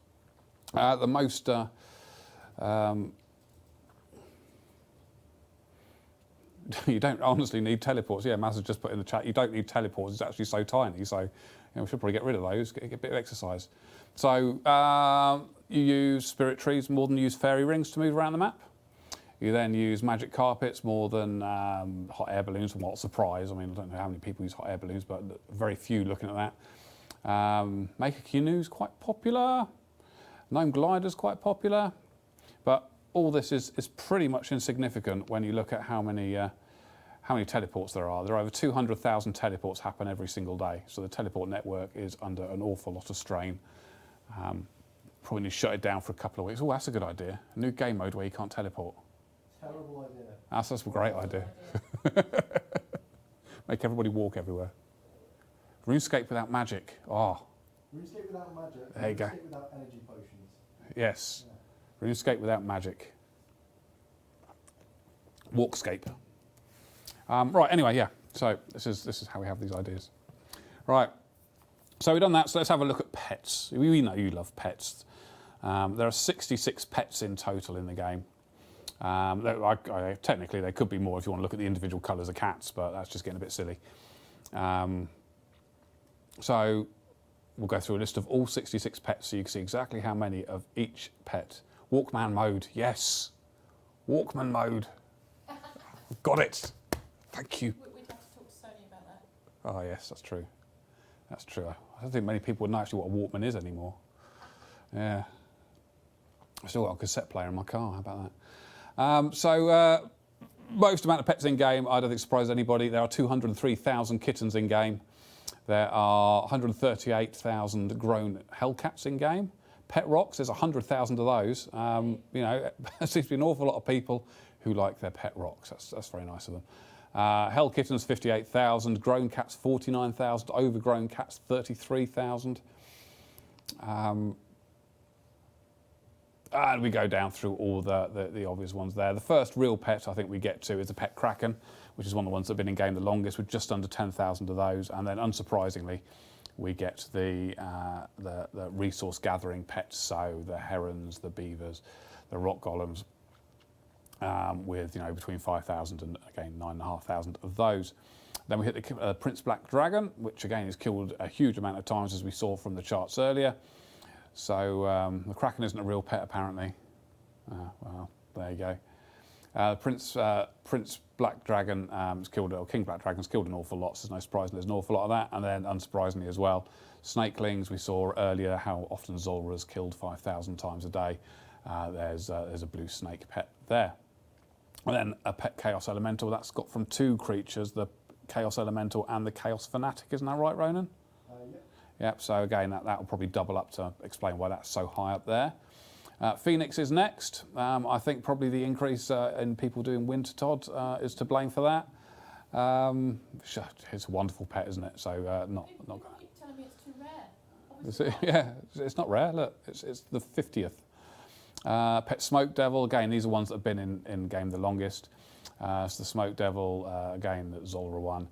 S1: The most... you don't honestly need teleports. Yeah, Maz has just put in the chat, you don't need teleports. It's actually so tiny. So we should probably get rid of those, get a bit of exercise. So you use spirit trees more than you use fairy rings to move around the map. You then use magic carpets more than hot air balloons. What a surprise. I mean, I don't know how many people use hot air balloons, but very few looking at that. Make a canoe's quite popular. Gnome glider's quite popular. But all this is pretty much insignificant when you look at how many teleports there are. There are over 200,000 teleports happen every single day. So the teleport network is under an awful lot of strain. Probably need to shut it down for a couple of weeks. Oh, that's a good idea. A new game mode where you can't teleport.
S2: Terrible idea.
S1: That's a great idea. Make everybody walk everywhere. RuneScape without magic. Oh,
S2: RuneScape without magic.
S1: There you go.
S2: RuneScape without energy potions.
S1: yes.
S2: Yeah.
S1: RuneScape without magic. Walkscape. Right, anyway, yeah. So this is how we have these ideas. Right. So we've done that, so let's have a look at pets. We know you love pets. There are 66 pets in total in the game. Technically, there could be more if you want to look at the individual colours of cats, but that's just getting a bit silly. So we'll go through a list of all 66 pets so you can see exactly how many of each pet. Walkman mode, yes. Walkman mode. Got it. Thank you.
S3: We'd have to talk to Sony about that.
S1: Oh yes, that's true. That's true. I don't think many people would know actually what a Walkman is anymore. Yeah. I've still got a cassette player in my car, how about that? Most amount of pets in game, I don't think surprised anybody. There are 203,000 kittens in game. There are 138,000 grown hellcats in game. Pet rocks, there's 100,000 of those. You know, there seems to be an awful lot of people who like their pet rocks. That's very nice of them. Hell kittens, 58,000. Grown cats, 49,000. Overgrown cats, 33,000. And we go down through all the obvious ones there. The first real pet I think we get to is the pet kraken, which is one of the ones that have been in game the longest, with just under 10,000 of those. And then, unsurprisingly, we get the resource gathering pets, so the herons, the beavers, the rock golems, with between 5,000 and again 9,500 of those. Then we hit the Prince Black Dragon, which again is killed a huge amount of times, as we saw from the charts earlier. So the Kraken isn't a real pet, apparently. Well, there you go. Prince Black Dragon is killed, or King Black Dragon's killed an awful lot, so there's no surprise there's an awful lot of that. And then, unsurprisingly as well, snakelings, we saw earlier how often Zulra's killed 5,000 times a day. There's a blue snake pet there. And then a pet Chaos Elemental, that's got from two creatures, the Chaos Elemental and the Chaos Fanatic, isn't that right, Ronan?
S2: Yeah.
S1: Yep, so again, that will probably double up to explain why that's so high up there. Phoenix is next. I think probably the increase in people doing Wintertodt is to blame for that. It's a wonderful pet, isn't it? So not.
S3: People keep telling me it's too rare.
S1: Is it? Yeah, it's not rare. Look, it's the 50th. Pet Smoke Devil, again, these are ones that have been in game the longest. So the Smoke Devil, again, that Zulra won.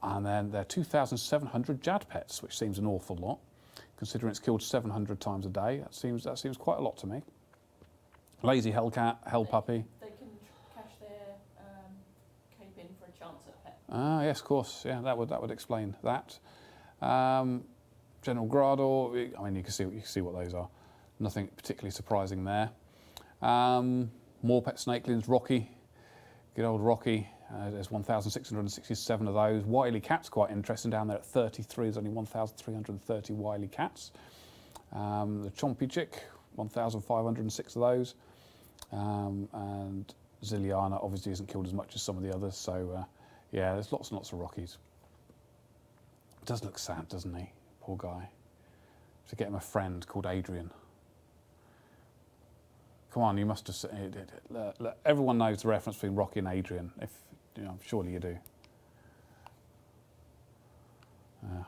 S1: And then there are 2,700 Jad pets, which seems an awful lot, considering it's killed 700 times a day. That seems quite a lot to me. Lazy Hellcat, Hell Puppy.
S3: They can cash their cape in for a chance at a pet.
S1: Ah, yes, of course. Yeah, that would explain that. General Grador. I mean, you can see what those are. Nothing particularly surprising there. More pet snakelings. Rocky, good old Rocky. There's 1,667 of those. Wily Cat's quite interesting down there at 33. There's only 1,330 Wily Cats. The Chompy Chick, 1,506 of those. And Ziliana obviously isn't killed as much as some of the others. So yeah, there's lots and lots of Rockies. Does look sad, doesn't he? Poor guy. To get him a friend called Adrian. Come on, you must have seen it. Look, everyone knows the reference between Rocky and Adrian. Surely you do.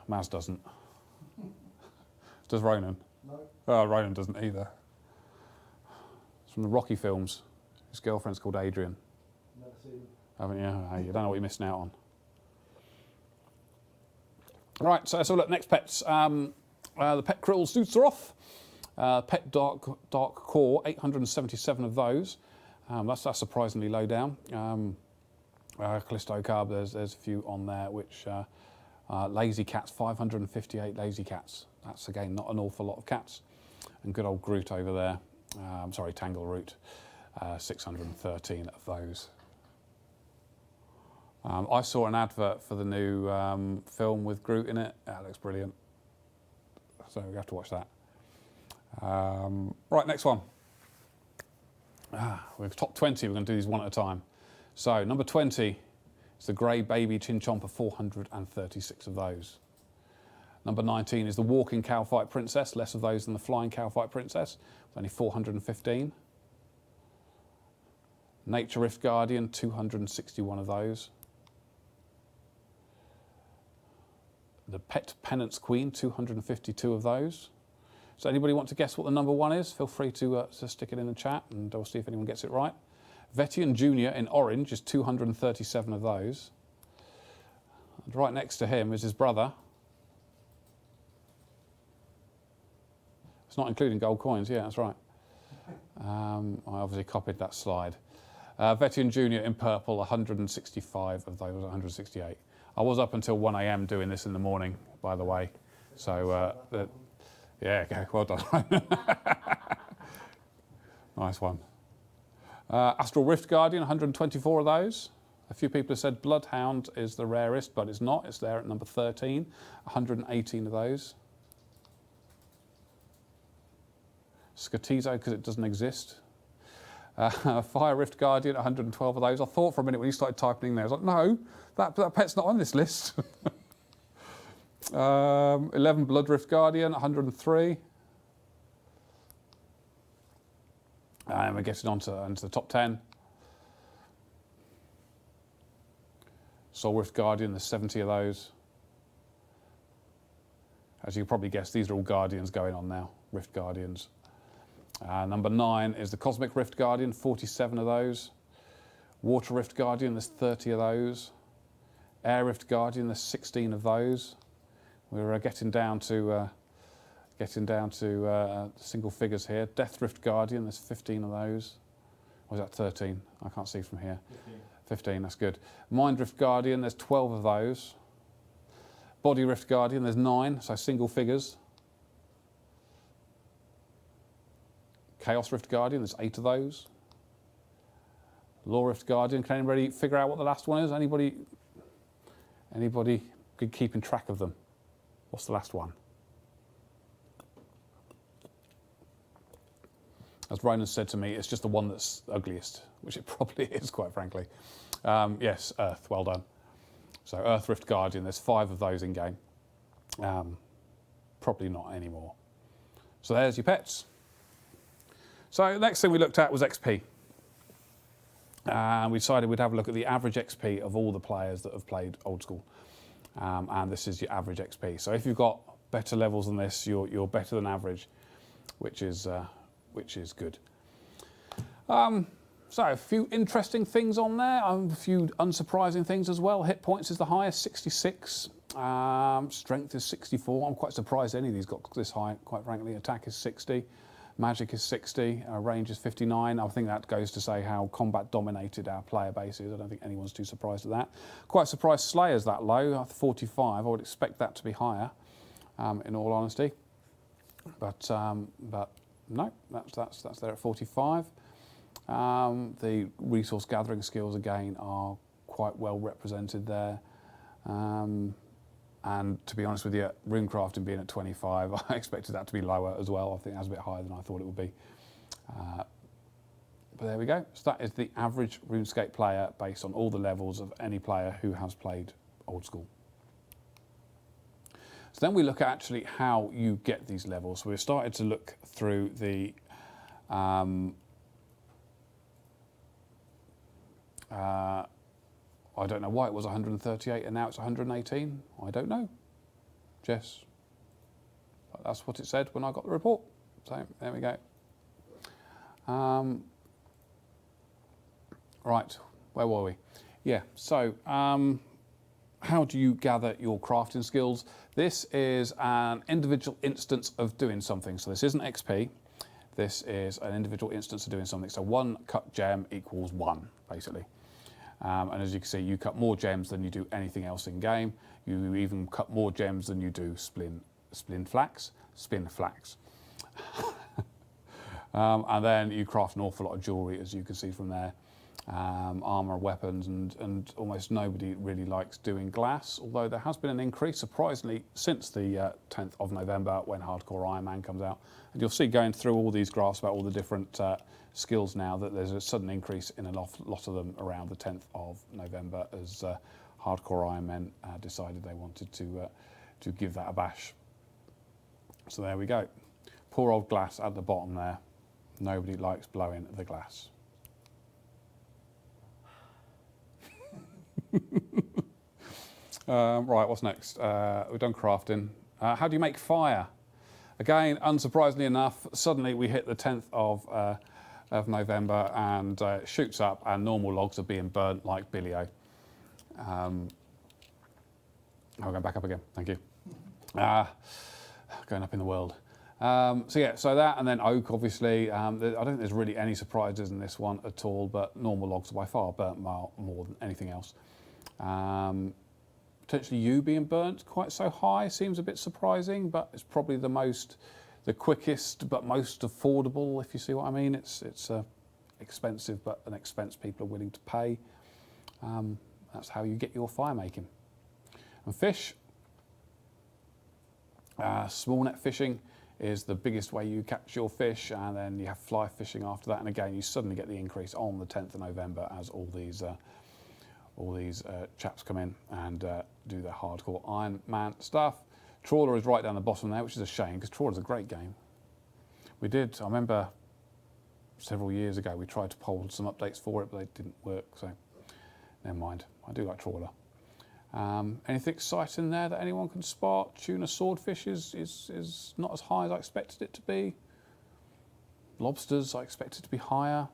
S1: Maz doesn't. Does Ronan?
S2: No.
S1: Oh, Ronan doesn't either. It's from the Rocky films. His girlfriend's called Adrian.
S2: Never seen them.
S1: Haven't you? Oh, you don't know what you're missing out on. Right, so let's have a look. Next pets. The pet krill suits are off. Pet dark core, 877 of those. That's surprisingly low down. Callisto Carb, there's a few on there, which lazy cats, 558 lazy cats. That's again not an awful lot of cats. And good old Groot over there. Tangle Root, 613 of those. I saw an advert for the new film with Groot in it. That looks brilliant. So we have to watch that. Right, next one. We've top 20, we're going to do these one at a time. So number 20 is the grey baby chin chomper, 436 of those. Number 19 is the walking cowfight princess, less of those than the flying cowfight princess, only 415. Nature Rift Guardian, 261 of those. The Pet Penance Queen, 252 of those. So anybody want to guess what the number 1 is? Feel free to stick it in the chat and I'll see if anyone gets it right. Vetian Junior in orange is 237 of those. And right next to him is his brother. It's not including gold coins, yeah, that's right. I obviously copied that slide. Vetian Junior in purple, 165 of those, 168. I was up until 1 AM doing this in the morning, by the way. So, yeah, okay, well done. Nice one. Astral Rift Guardian, 124 of those. A few people have said Bloodhound is the rarest, but it's not. It's there at number 13, 118 of those. Skatizo, because it doesn't exist. Fire Rift Guardian, 112 of those. I thought for a minute when you started typing in there, I was like, no, that pet's not on this list. 11 Blood Rift Guardian, 103. And we're getting onto the top 10. Soul Rift Guardian, there's 70 of those. As you can probably guess, these are all Guardians going on now, Rift Guardians. Number 9 is the Cosmic Rift Guardian, 47 of those. Water Rift Guardian, there's 30 of those. Air Rift Guardian, there's 16 of those. We're getting down to single figures here. Death Rift Guardian, there's 15 of those. Or is that 13? I can't see from here. 15, that's good. Mind Rift Guardian, there's 12 of those. Body Rift Guardian, there's 9, so single figures. Chaos Rift Guardian, there's 8 of those. Law Rift Guardian, can anybody figure out what the last one is? Anybody good keeping track of them? What's the last one? As Ronan said to me, it's just the one that's ugliest, which it probably is, quite frankly. Yes, Earth, well done. So Earth Rift Guardian, there's 5 of those in game. Probably not anymore. So there's your pets. So the next thing we looked at was XP. And we decided we'd have a look at the average XP of all the players that have played Old School. And this is your average XP. So if you've got better levels than this, you're better than average, which is good. So a few interesting things on there, a few unsurprising things as well. Hit points is the highest, 66. Strength is 64. I'm quite surprised any of these got this high, quite frankly. Attack is 60. Magic is 60, range is 59. I think that goes to say how combat dominated our player base is. I don't think anyone's too surprised at that. Quite surprised Slayer's that low, 45. I would expect that to be higher, in all honesty. But no, that's there at 45. The resource gathering skills again are quite well represented there. And to be honest with you, runecrafting being at 25, I expected that to be lower as well. I think that's a bit higher than I thought it would be. But there we go. So that is the average RuneScape player based on all the levels of any player who has played Old School. So then we look at actually how you get these levels. So we've started to look through the I don't know why it was 138 and now it's 118. I don't know. Jess. But that's what it said when I got the report. So there we go. Right, where were we? Yeah, so how do you gather your crafting skills? This is an individual instance of doing something. So this isn't XP. This is an individual instance of doing something. So 1 cut gem equals 1, basically. And as you can see, you cut more gems than you do anything else in game. You even cut more gems than you do spin flax. And then you craft an awful lot of jewellery, as you can see from there. armour, weapons, and almost nobody really likes doing glass, although there has been an increase, surprisingly, since the 10th of November when Hardcore Iron Man comes out. And you'll see going through all these graphs about all the different skills now that there's a sudden increase in a lot of them around the 10th of November as Hardcore Iron Men decided they wanted to give that a bash. So there we go. Poor old glass at the bottom there. Nobody likes blowing the glass. Right, what's next? We've done crafting. How do you make fire? Again, unsurprisingly enough, suddenly we hit the 10th of November and it shoots up and normal logs are being burnt like Billy-O. I'll go back up again, thank you. Going up in the world. So that, and then oak, obviously. I don't think there's really any surprises in this one at all, but normal logs are by far burnt more than anything else. Potentially you being burnt quite so high seems a bit surprising, but it's probably the quickest but most affordable, if you see what I mean. It's expensive, but an expense people are willing to pay. That's how you get your fire making. And fish, small net fishing is the biggest way you catch your fish, and then you have fly fishing after that. And again, you suddenly get the increase on the 10th of November as all these chaps come in and do their hardcore Iron Man stuff. Trawler is right down the bottom there, which is a shame because Trawler's a great game. I remember several years ago we tried to poll some updates for it, but they didn't work, so never mind. I do like Trawler. Anything exciting there that anyone can spot? Tuna swordfish is not as high as I expected it to be. Lobsters, I expected to be higher.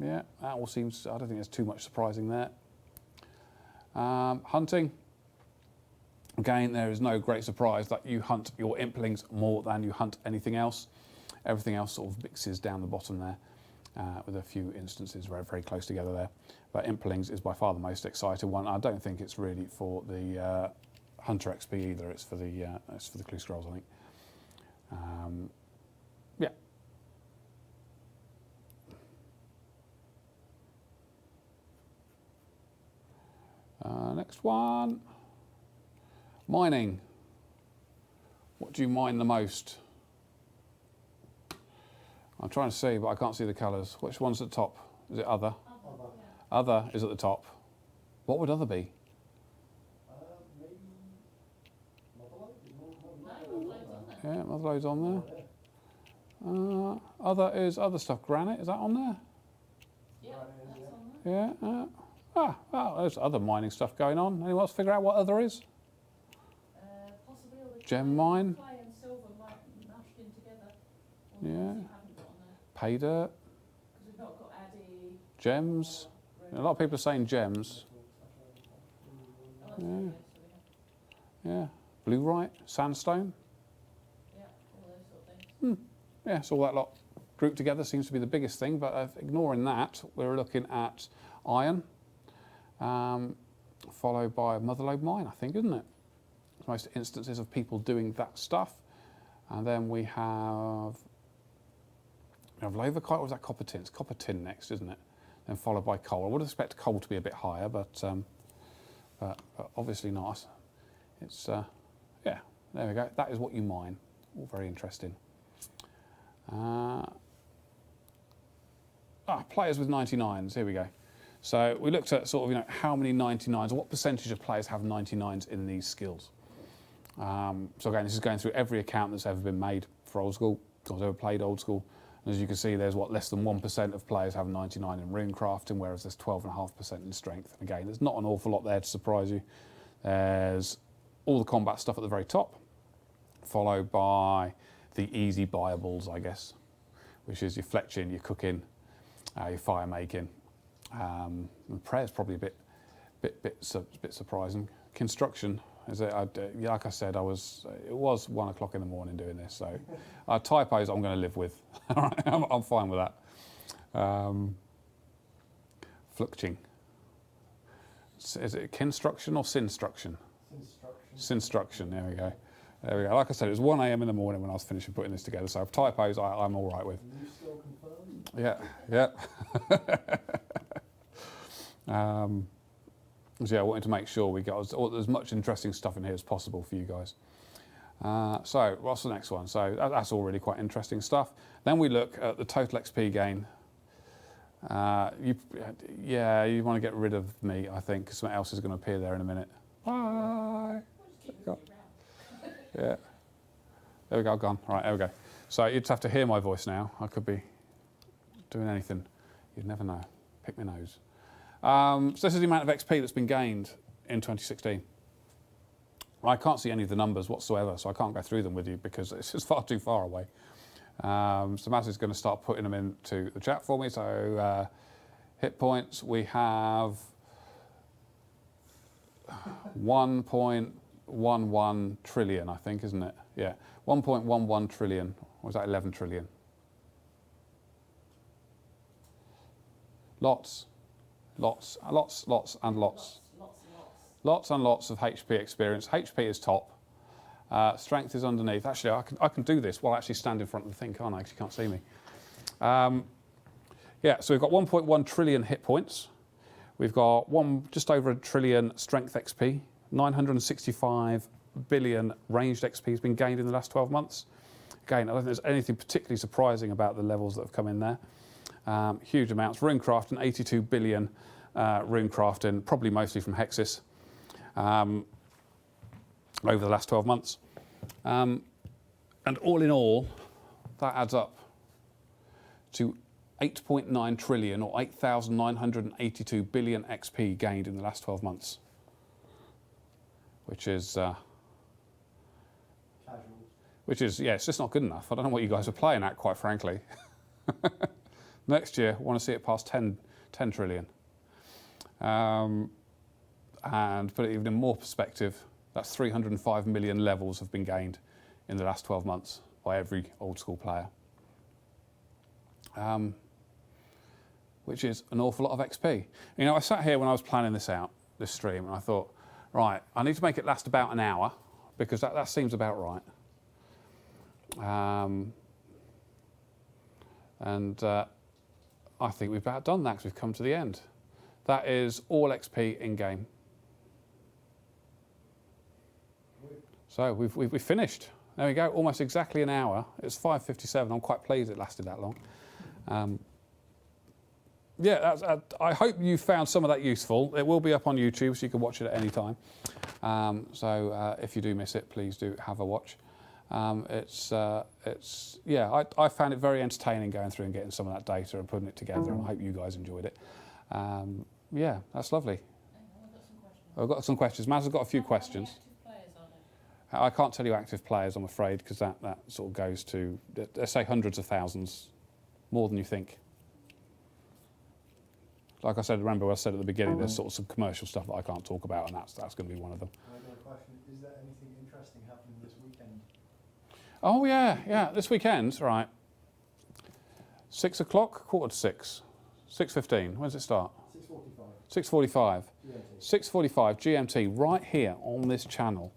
S1: Yeah, that all seems, I don't think there's too much surprising there. Hunting. Again, there is no great surprise that you hunt your implings more than you hunt anything else. Everything else sort of mixes down the bottom there. With a few instances very, very close together there. But implings is by far the most exciting one. I don't think it's really for the Hunter XP either. It's for the Clue Scrolls, I think. Yeah. Next one. Mining. What do you mine the most? I'm trying to see, but I can't see the colours. Which one's at the top? Is it other?
S3: Yeah.
S1: Other is at the top. What would other be?
S2: Maybe
S1: Yeah, Motherlode's on there. Other is other stuff. Granite, is that on there?
S3: Yeah, that's on there.
S1: Yeah. Well, there's other mining stuff going on. Anyone else figure out what other is?
S3: Possibly all the
S1: Gem mine.
S3: clay and silver mashed in together.
S1: Yeah.
S3: You haven't got on there.
S1: Pay dirt.
S3: Because we've not got Addy.
S1: Gems. A lot of people are saying gems.
S3: Oh, that's really good, so
S1: Yeah. Bluerite, sandstone.
S3: yeah, all those sort of things.
S1: Yeah, so all that lot grouped together seems to be the biggest thing, but ignoring that, we're looking at iron, followed by Motherlode mine, I think, isn't it? Most instances of people doing that stuff. And then we have Loverkite, or is that copper tin? It's copper tin next, isn't it? Then followed by coal. I would expect coal to be a bit higher, but obviously not. It's, yeah, there we go. That is what you mine. All very interesting. Players with 99s, here we go. So we looked at sort of, how many 99s, what percentage of players have 99s in these skills. So again, this is going through every account that's ever been made for Old School, or ever played Old School. And as you can see, there's less than 1% of players have 99 in rune crafting, whereas there's 12.5% in strength. And again, there's not an awful lot there to surprise you. There's all the combat stuff at the very top, followed by the easy buyables, I guess, which is your fletching, your cooking, your fire making. And prayer's probably a bit surprising. Construction, like I said, it was 1 o'clock in the morning doing this, so typos I'm going to live with. I'm fine with that. Fluxing. Is it construction or sinstruction?
S2: Sinstruction.
S1: Sinstruction, there we go. There we go. Like I said, it was 1 a.m. in the morning when I was finishing putting this together, so typos I'm all right with.
S2: Can you still confirm?
S1: Yeah. So yeah, I wanted to make sure we got as much interesting stuff in here as possible for you guys. So what's the next one? So that's all really quite interesting stuff. Then we look at the total XP gain. You want to get rid of me, I think, because something else is going to appear there in a minute. Bye. Yeah. There we go, gone. All right, there we go. So you'd have to hear my voice now. I could be doing anything. You'd never know. Pick my nose. So this is the amount of XP that's been gained in 2016. I can't see any of the numbers whatsoever, so I can't go through them with you because it's just far too far away. So Maz is going to start putting them into the chat for me. So hit points, we have 1.11 trillion, I think, isn't it? Yeah, 1.11 trillion. Or was that 11 trillion? Lots and lots.
S3: Lots and lots.
S1: Lots and lots of HP experience. HP is top. Strength is underneath. Actually, I can do this while I actually stand in front of the thing, can't I? Because you can't see me. Yeah, so we've got 1.1 trillion hit points. We've got just over a trillion strength XP. 965 billion ranged XP has been gained in the last 12 months. Again, I don't think there's anything particularly surprising about the levels that have come in there. Huge amounts. Rune crafting, 82 billion rune crafting, probably mostly from Hexis, over the last 12 months. And all in all, that adds up to 8.9 trillion or 8,982 billion XP gained in the last 12 months, which is, yeah, it's just not good enough. I don't know what you guys are playing at, quite frankly. Next year, I want to see it past 10 trillion. And put it even in more perspective, that's 305 million levels have been gained in the last 12 months by every old school player. Which is an awful lot of XP. You know, I sat here when I was planning this stream, and I thought, right, I need to make it last about an hour, because that seems about right. I think we've about done that because we've come to the end. That is all XP in game. So we've finished. There we go, almost exactly an hour. It's 5:57. I'm quite pleased it lasted that long. Yeah, I hope you found some of that useful. It will be up on YouTube, so you can watch it at any time. So if you do miss it, please do have a watch. Yeah, I found it very entertaining going through and getting some of that data and putting it together, and I hope you guys enjoyed it. Yeah, that's lovely. I've got some questions. Maz has got a few questions. I can't tell you active players, I'm afraid, because that sort of goes to, let's say, hundreds of thousands, more than you think. Like I said, remember I said at the beginning, there's sort of some commercial stuff that I can't talk about, and that's going to be one of them.
S2: I got a question. Is there anything interesting happening this weekend?
S1: Oh yeah, this weekend, right. 6 o'clock, 5:45. 6:15. When does it start?
S2: 6:45.
S1: 6:45. 6:45 GMT. Right here on this channel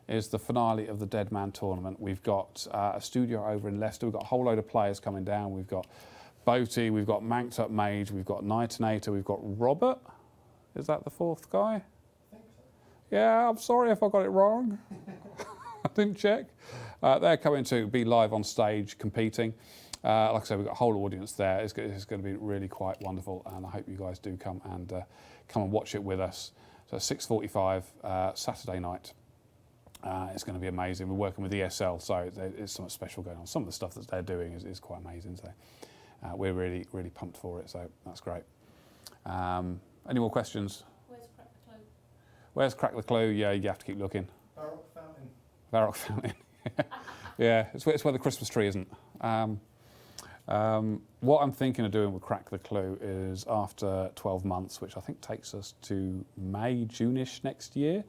S1: is the finale of the Dead Man tournament. We've got a studio over in Leicester. We've got a whole load of players coming down. We've got Boaty, we've got Manked Up Mage, we've got Nightinator, we've got Robert. Is that the fourth guy?
S2: I think so.
S1: Yeah, I'm sorry if I got it wrong. I didn't check. They're coming to be live on stage competing. Like I said, we've got a whole audience there. It's going to be really quite wonderful, and I hope you guys do come and watch it with us. So 6:45 Saturday night. It's going to be amazing. We're working with ESL, so it's something special going on. Some of the stuff that they're doing is quite amazing. So we're really, really pumped for it. So that's great. Any more questions?
S3: Where's Crack the Clue?
S1: Where's Crack the Clue? Yeah, you have to keep looking.
S2: Varrock Fountain.
S1: Varrock Fountain. Yeah, it's where the Christmas tree isn't. What I'm thinking of doing with Crack the Clue is after 12 months, which I think takes us to May, June-ish next year,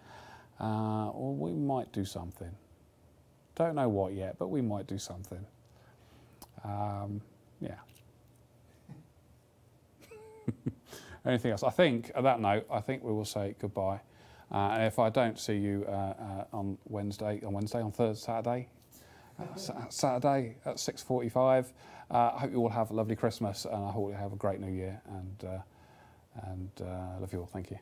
S1: or we might do something. Don't know what yet, but we might do something. Yeah. Anything else? I think, on that note, I think we will say goodbye. And if I don't see you on Thursday, Saturday at 6:45, I hope you all have a lovely Christmas, and I hope you have a great New Year. And love you all. Thank you.